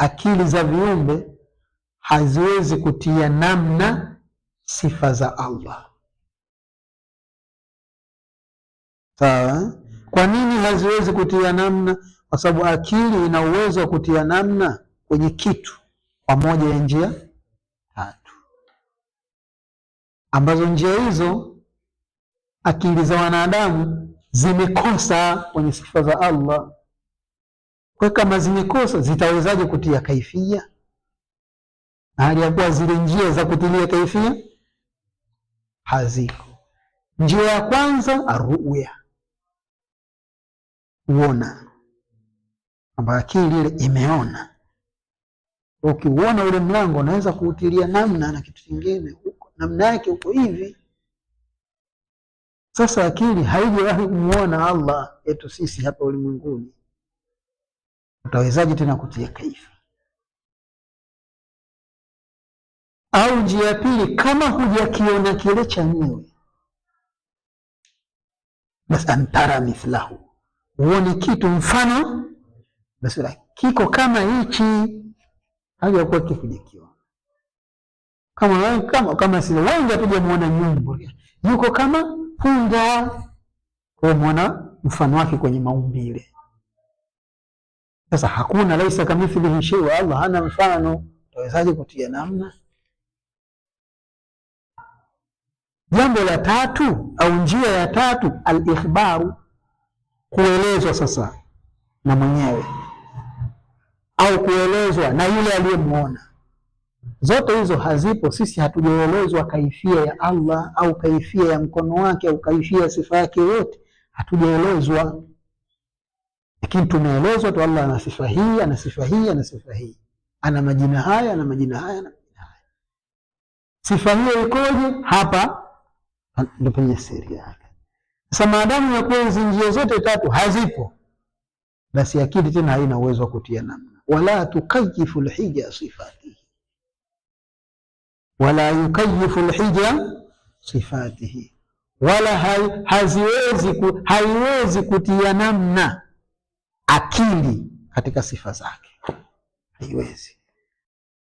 akili za viumbe haziwezi kutia namna sifa za Allah. Sawa? Kwa nini haziwezi kutia namna? Kwa sababu akili ina uwezo wa kutia namna kwenye kitu kwa moja ya njia tatu, ambazo njia hizo akili za wanadamu zimekosa kwenye sifa za Allah. Kwa kama zimekosa, zitawezaje kutia kaifia, na hali ya kuwa zile njia za kutilia kaifia haziko? Njia ya kwanza arruya, uona, kwamba akili ile imeona. Ukiuona ule mlango unaweza kuutilia namna na kitu kingine, namna yake uko hivi. Sasa akili haijawahi kumuona Allah yetu sisi hapa ulimwenguni, utawezaje tena kutia kaifa? Au njia ya pili, kama hujakiona kile chenyewe, basi antara mithlahu, uone kitu mfano basi kiko kama hichi, hajakuwa kifujikiwa. Kama si wengi hatujamuona nyumbu, yuko kama punda, kwa muona mfano wake kwenye maumbile. Sasa hakuna laisa kamithlihi shay, wa Allah hana mfano, utawezaje kutia namna? Jambo la tatu au njia ya tatu, al-ikhbaru, kuelezwa sasa na mwenyewe au kuelezwa na yule aliyemuona. Zote hizo hazipo, sisi hatujaelezwa kaifia ya Allah au kaifia ya mkono wake au kaifia ya sifa yake yote, hatujaelezwa. Lakini tumeelezwa tu Allah ana sifa hii, ana sifa hii, ana sifa hii, ana majina haya, ana majina haya, ana majina haya. Sifa hiyo ikoje? Hapa ndio penye siri yake. Sasa maadamu ya kuwa hizi njia zote tatu hazipo, basi akili tena haina uwezo wa kutia namna. Wala tukayifu alhija sifatihi, wala yukayifu alhija sifatihi, wala haiwezi kutia namna akili katika sifa zake, haiwezi.